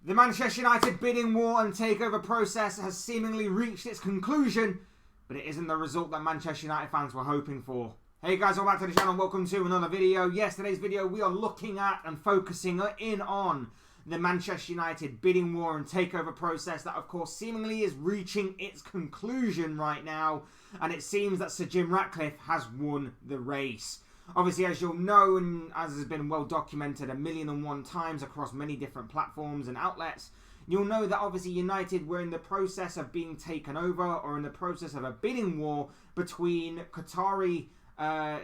The Manchester United bidding war and takeover process has seemingly reached its conclusion, but it isn't the result that Manchester United fans were hoping for. Hey guys, welcome back to the channel. Welcome to another video. Yes, today's video we are looking at and focusing in on the Manchester United bidding war and takeover process that, of course, seemingly is reaching its conclusion right now, and it seems that Sir Jim Ratcliffe has won the race. Obviously, as you'll know, and as has been well documented 1,000,001 times across many different platforms and outlets, you'll know that obviously United were in the process of being taken over, or in the process of a bidding war between Qatari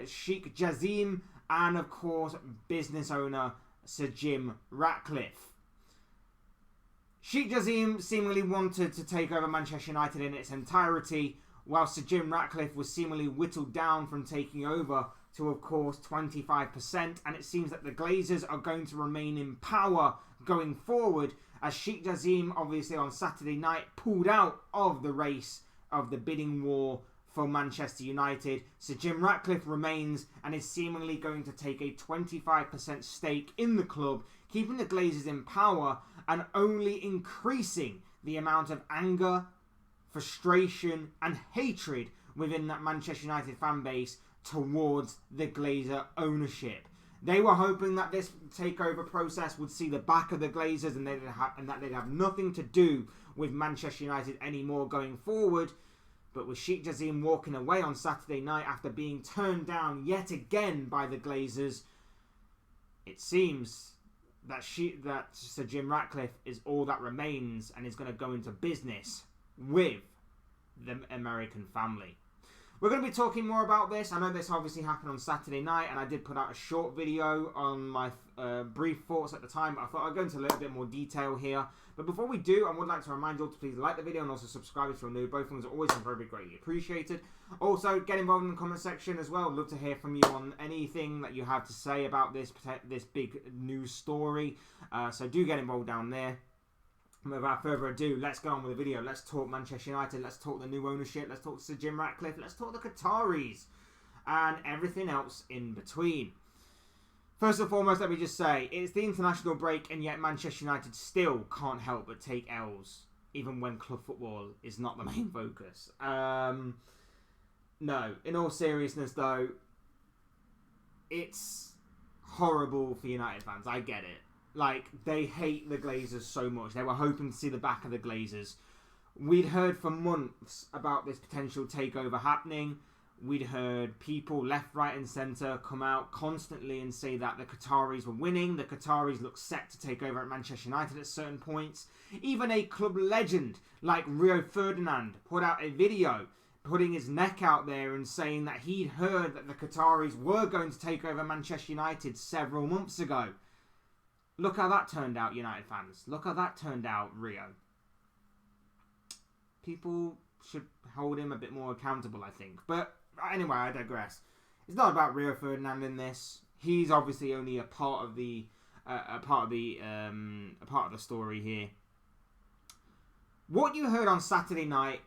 Sheikh Jassim and, of course, business owner Sir Jim Ratcliffe. Sheikh Jassim seemingly wanted to take over Manchester United in its entirety, while Sir Jim Ratcliffe was seemingly whittled down from taking over to, of course, 25%, and it seems that the Glazers are going to remain in power going forward, as Sheikh Jassim obviously on Saturday night pulled out of the race of the bidding war for Manchester United. Sir Jim Ratcliffe remains and is seemingly going to take a 25% stake in the club, keeping the Glazers in power and only increasing the amount of anger, frustration and hatred within that Manchester United fan base towards the Glazer ownership. They were hoping that this takeover process would see the back of the Glazers and that they'd have nothing to do with Manchester United anymore going forward. But with Sheikh Jassim walking away on Saturday night after being turned down yet again by the Glazers, it seems that Sir Jim Ratcliffe is all that remains and is going to go into business with the American family. We're going to be talking more about this. I know this obviously happened on Saturday night, and I did put out a short video on my brief thoughts at the time, but I thought I'd go into a little bit more detail here. But before we do, I would like to remind you all to please like the video and also subscribe if you're new. Both things are always very greatly appreciated. Also, get involved in the comment section as well. I'd love to hear from you on anything that you have to say about this big news story. So do get involved down there. Without further ado, let's go on with the video. Let's talk Manchester United. Let's talk the new ownership. Let's talk Sir Jim Ratcliffe. Let's talk the Qataris and everything else in between. First and foremost, let me just say, it's the international break, and yet Manchester United still can't help but take L's, even when club football is not the main focus. No, in all seriousness though, it's horrible for United fans. I get it. Like, they hate the Glazers so much. They were hoping to see the back of the Glazers. We'd heard for months about this potential takeover happening. We'd heard people left, right and centre come out constantly and say that the Qataris were winning. The Qataris looked set to take over at Manchester United at certain points. Even a club legend like Rio Ferdinand put out a video putting his neck out there and saying that he'd heard that the Qataris were going to take over Manchester United several months ago. Look how that turned out, United fans. Look how that turned out, Rio. People should hold him a bit more accountable, I think. But anyway, I digress. It's not about Rio Ferdinand in this. He's obviously only a part of the story here. What you heard on Saturday night,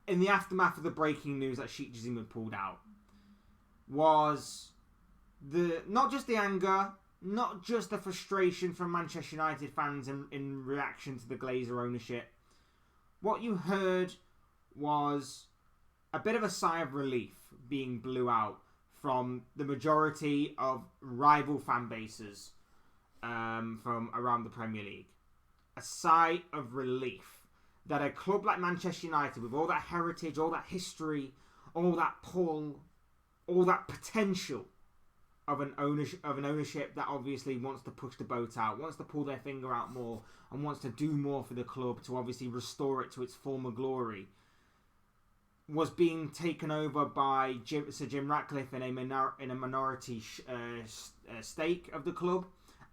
in the aftermath of the breaking news that Sheikh Jassim had pulled out, was not just the anger, not just the frustration from Manchester United fans in reaction to the Glazer ownership. What you heard was a bit of a sigh of relief being blew out from the majority of rival fan bases from around the Premier League. A sigh of relief that a club like Manchester United, with all that heritage, all that history, all that pull, all that potential of an ownership that obviously wants to push the boat out, wants to pull their finger out more, and wants to do more for the club to obviously restore it to its former glory, was being taken over by Sir Jim Ratcliffe in a minority stake of the club,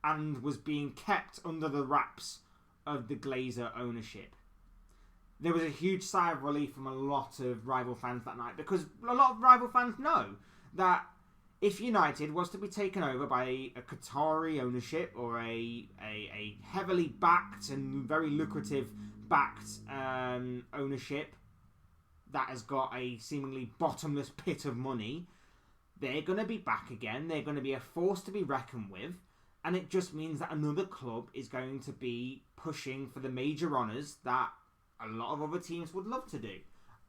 and was being kept under the wraps of the Glazer ownership. There was a huge sigh of relief from a lot of rival fans that night, because a lot of rival fans know that if United was to be taken over by a Qatari ownership, or a heavily backed and very lucrative backed ownership that has got a seemingly bottomless pit of money, they're going to be back again. They're going to be a force to be reckoned with. And it just means that another club is going to be pushing for the major honours that a lot of other teams would love to do.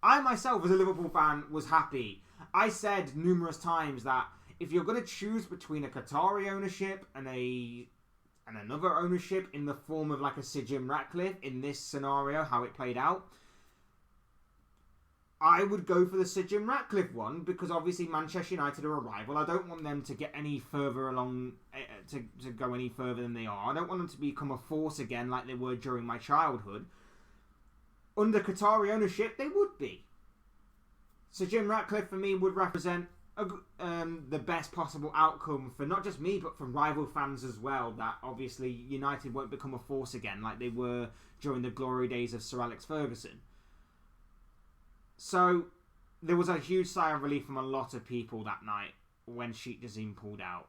I myself, as a Liverpool fan, was happy. I said numerous times that if you're going to choose between a Qatari ownership and another ownership in the form of like a Sir Jim Ratcliffe, in this scenario, how it played out, I would go for the Sir Jim Ratcliffe one, because obviously Manchester United are a rival. I don't want them to get any further along, to go any further than they are. I don't want them to become a force again like they were during my childhood. Under Qatari ownership, they would be. Sir Jim Ratcliffe, for me, would represent the best possible outcome for not just me, but for rival fans as well, that obviously United won't become a force again like they were during the glory days of Sir Alex Ferguson. So there was a huge sigh of relief from a lot of people that night when Sheikh Jassim pulled out.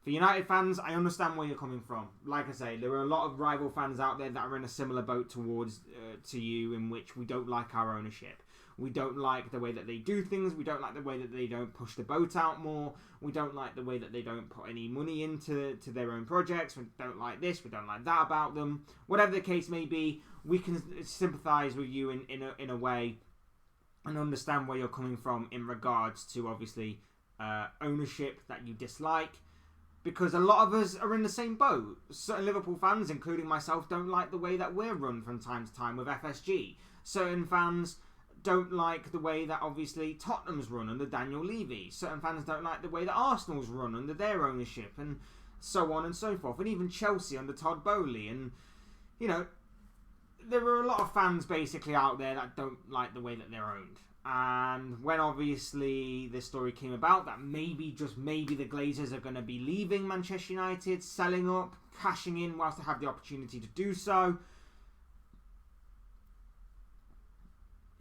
For United fans, I understand where you're coming from. Like I say, there are a lot of rival fans out there that are in a similar boat towards to you, in which we don't like our ownership. We don't like the way that they do things. We don't like the way that they don't push the boat out more. We don't like the way that they don't put any money into their own projects. We don't like this. We don't like that about them. Whatever the case may be, we can sympathise with you in a way and understand where you're coming from in regards to obviously ownership that you dislike. Because a lot of us are in the same boat. Certain Liverpool fans, including myself, don't like the way that we're run from time to time with FSG. Certain fans don't like the way that obviously Tottenham's run under Daniel Levy. Certain fans don't like the way that Arsenal's run under their ownership, and so on and so forth. And even Chelsea under Todd Bowley. And, you know, there are a lot of fans basically out there that don't like the way that they're owned. And when obviously this story came about that maybe, just maybe, the Glazers are going to be leaving Manchester United, selling up, cashing in whilst they have the opportunity to do so,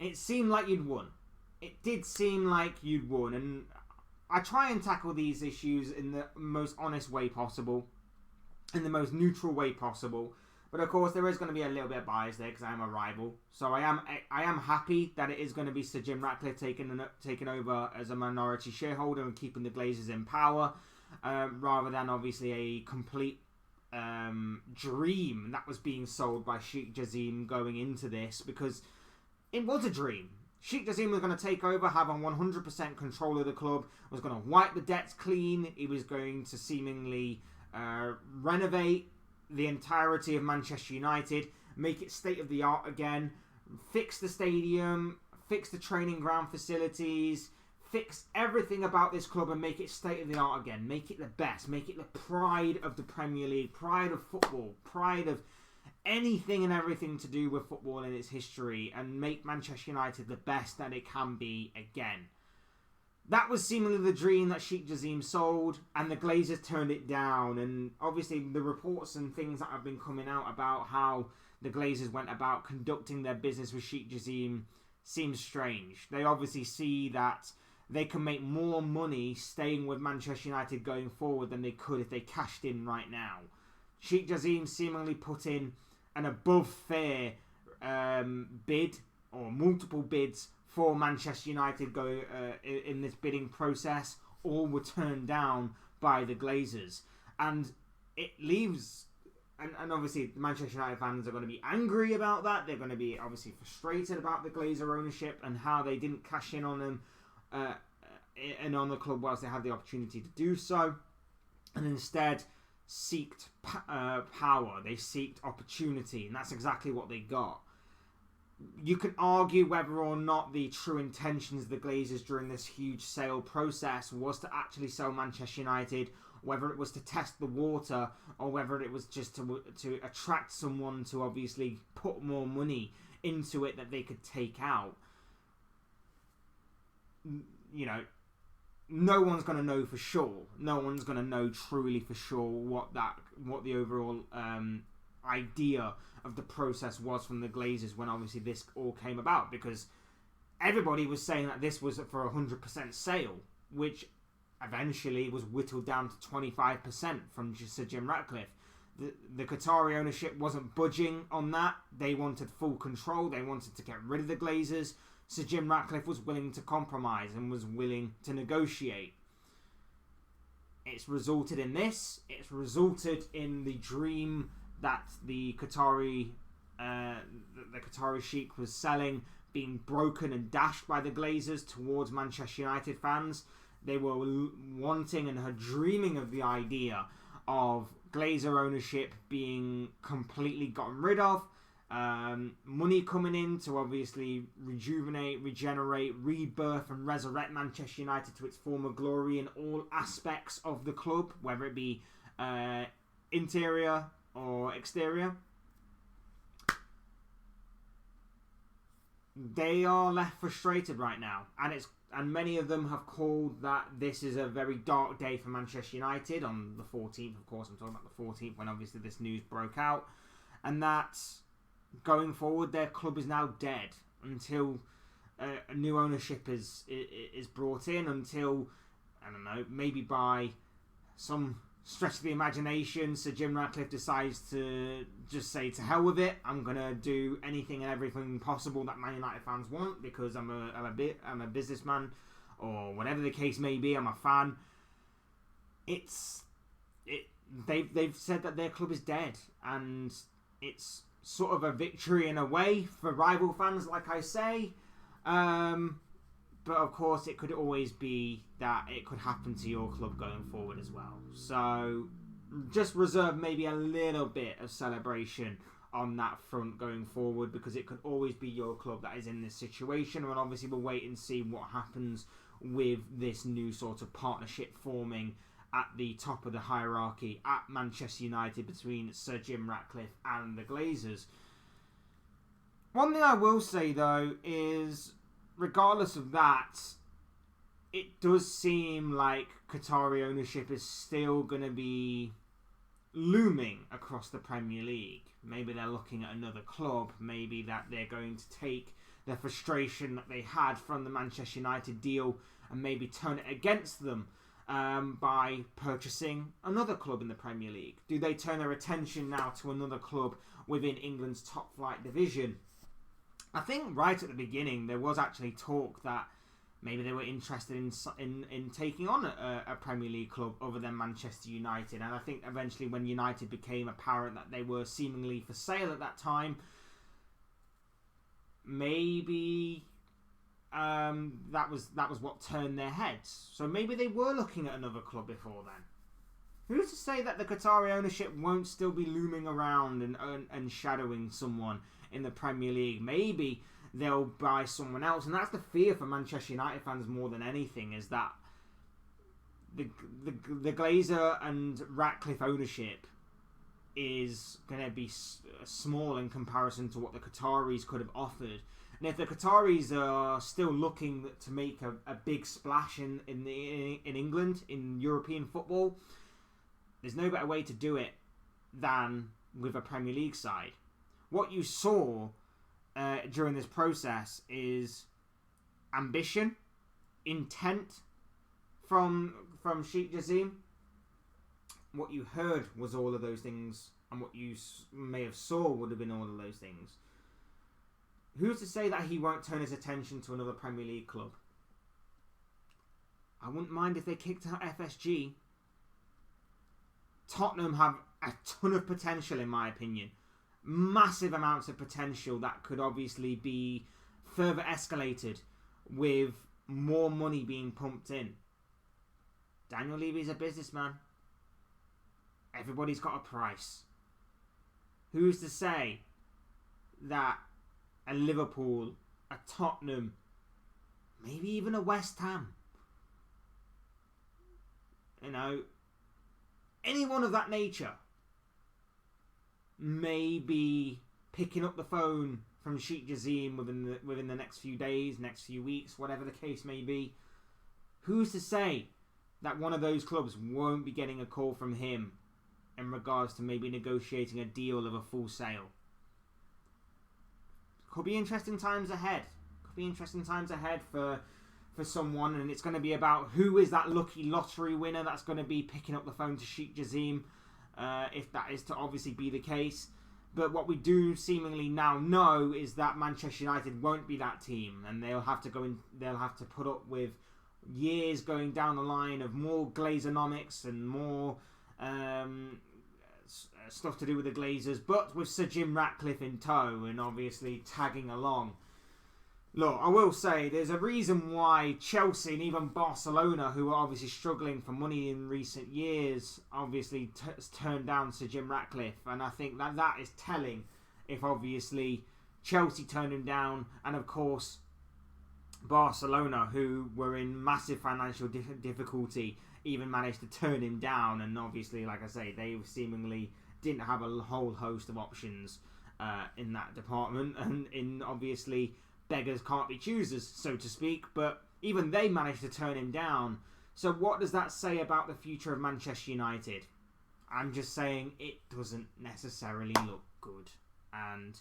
it seemed like you'd won. It did seem like you'd won. And I try and tackle these issues in the most honest way possible, in the most neutral way possible. But of course, there is going to be a little bit of bias there because I am a rival. So I am happy that it is going to be Sir Jim Ratcliffe taking over as a minority shareholder and keeping the Glazers in power, rather than obviously a complete dream that was being sold by Sheikh Jassim going into this, because it was a dream. Sheikh Jassim was going to take over, have a 100% control of the club, was going to wipe the debts clean. He was going to seemingly renovate the entirety of Manchester United, make it state-of-the-art again, fix the stadium, fix the training ground facilities, fix everything about this club and make it state-of-the-art again. Make it the best. Make it the pride of the Premier League, pride of football, pride of anything and everything to do with football in its history, and make Manchester United the best that it can be again. That was seemingly the dream that Sheikh Jassim sold, and the Glazers turned it down. And obviously the reports and things that have been coming out about how the Glazers went about conducting their business with Sheikh Jassim seems strange. They obviously see that they can make more money staying with Manchester United going forward than they could if they cashed in right now. Sheikh Jassim seemingly put in an above fair bid, or multiple bids, for Manchester United in this bidding process. All were turned down by the Glazers. And it leaves... And obviously the Manchester United fans are going to be angry about that. They're going to be obviously frustrated about the Glazer ownership and how they didn't cash in on them and on the club whilst they had the opportunity to do so. And instead seeked power. They seeked opportunity. And that's exactly what they got. You can argue whether or not the true intentions of the Glazers during this huge sale process was to actually sell Manchester United, whether it was to test the water, or whether it was just to attract someone to obviously put more money into it that they could take out. You know, no one's going to know for sure. No one's going to know truly for sure what the overall idea of the process was from the Glazers when obviously this all came about, because everybody was saying that this was for 100% sale, which eventually was whittled down to 25% from Sir Jim Ratcliffe. The Qatari ownership wasn't budging on that. They wanted full control. They wanted to get rid of the Glazers. Sir Jim Ratcliffe was willing to compromise and was willing to negotiate. it's resulted in this. It's resulted in the dream that the Qatari Sheikh was selling being broken and dashed by the Glazers towards Manchester United fans. They were wanting and had dreaming of the idea of Glazer ownership being completely gotten rid of. Money coming in to obviously rejuvenate, regenerate, rebirth and resurrect Manchester United to its former glory in all aspects of the club, whether it be interior or exterior. They are left frustrated right now, and many of them have called that this is a very dark day for Manchester United on the 14th. Of course, I'm talking about the 14th when obviously this news broke out, and that going forward, their club is now dead until a new ownership is brought in. Until, I don't know, maybe by some stretch of the imagination, Sir Jim Ratcliffe decides to just say to hell with it. I'm gonna do anything and everything possible that Man United fans want because I'm a businessman, or whatever the case may be. I'm a fan. They've said that their club is dead, and it's sort of a victory in a way for rival fans, like I say. But of course, it could always be that it could happen to your club going forward as well. So just reserve maybe a little bit of celebration on that front going forward, because it could always be your club that is in this situation. And obviously we'll wait and see what happens with this new sort of partnership forming at the top of the hierarchy at Manchester United between Sir Jim Ratcliffe and the Glazers. One thing I will say though is, regardless of that, it does seem like Qatari ownership is still going to be looming across the Premier League. Maybe they're looking at another club. Maybe that they're going to take the frustration that they had from the Manchester United deal and maybe turn it against them by purchasing another club in the Premier League. Do they turn their attention now to another club within England's top flight division? I think right at the beginning there was actually talk that maybe they were interested in taking on a Premier League club other than Manchester United. And I think eventually when United became apparent that they were seemingly for sale at that time, maybe that was what turned their heads. So maybe they were looking at another club before then. Who's to say that the Qatari ownership won't still be looming around and shadowing someone in the Premier League? Maybe they'll buy someone else, and that's the fear for Manchester United fans more than anything, is that the Glazer and Ratcliffe ownership is going to be small in comparison to what the Qataris could have offered. And if the Qataris are still looking to make a big splash in England, in European football, there's no better way to do it than with a Premier League side. What you saw during this process is ambition, intent from Sheikh Jassim. What you heard was all of those things, and what you may have saw would have been all of those things. Who's to say that he won't turn his attention to another Premier League club? I wouldn't mind if they kicked out FSG. Tottenham have a ton of potential, in my opinion. Massive amounts of potential that could obviously be further escalated with more money being pumped in. Daniel Levy's a businessman. Everybody's got a price. Who's to say that a Liverpool, a Tottenham, maybe even a West Ham, anyone of that nature may be picking up the phone from Sheikh Jassim within the next few days, next few weeks, whatever the case may be? Who's to say that one of those clubs won't be getting a call from him in regards to maybe negotiating a deal of a full sale? Could be interesting times ahead. Could be interesting times ahead for someone, and it's going to be about who is that lucky lottery winner that's going to be picking up the phone to Sheikh Jassim, if that is to obviously be the case. But what we do seemingly now know is that Manchester United won't be that team, and they'll have to put up with years going down the line of more Glazeronomics and more stuff to do with the Glazers, but with Sir Jim Ratcliffe in tow and obviously tagging along. Look, I will say there's a reason why Chelsea and even Barcelona, who are obviously struggling for money in recent years, obviously turned down Sir Jim Ratcliffe, and I think that is telling. If obviously Chelsea turned him down, and of course Barcelona, who were in massive financial difficulty, even managed to turn him down, and obviously, like I say, they seemingly didn't have a whole host of options in that department, and in obviously beggars can't be choosers, so to speak, but even they managed to turn him down. So what does that say about the future of Manchester United? I'm just saying it doesn't necessarily look good. And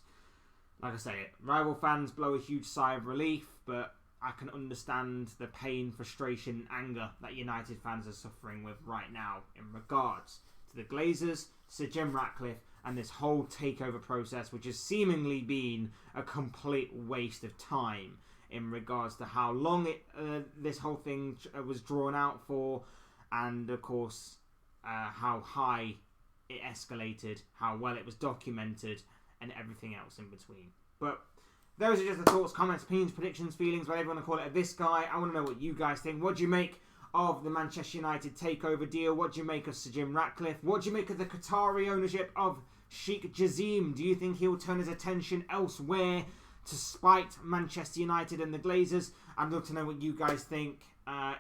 like I say, rival fans blow a huge sigh of relief, but I can understand the pain, frustration, anger that United fans are suffering with right now in regards to the Glazers, Sir Jim Ratcliffe, and this whole takeover process, which has seemingly been a complete waste of time in regards to how long this whole thing was drawn out for, and of course how high it escalated, how well it was documented, and everything else in between. But those are just the thoughts, comments, opinions, predictions, feelings, whatever you want to call it, of this guy. I want to know what you guys think. What do you make of the Manchester United takeover deal? What do you make of Sir Jim Ratcliffe? What do you make of the Qatari ownership of Sheikh Jassim? Do you think he'll turn his attention elsewhere to spite Manchester United and the Glazers? I'd love to know what you guys think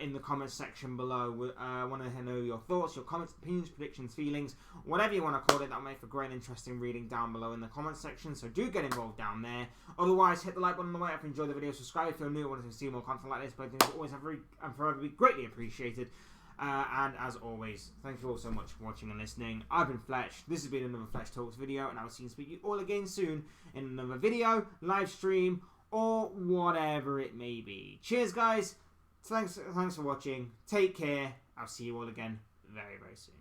in the comments section below. I want to know your thoughts, your comments, opinions, predictions, feelings, whatever you want to call it. That'll make for great and interesting reading down below in the comments section, so do get involved down there. Otherwise, hit the like button on the way up if you enjoyed the video, subscribe if you're new and want to see more content like this. But things always have and forever be greatly appreciated. And as always, thank you all so much for watching and listening. I've been Fletch. This has been another Fletch Talks video, and I will see and speak to you all again soon in another video, live stream, or whatever it may be. Cheers, guys. Thanks for watching. Take care. I'll see you all again very, very soon.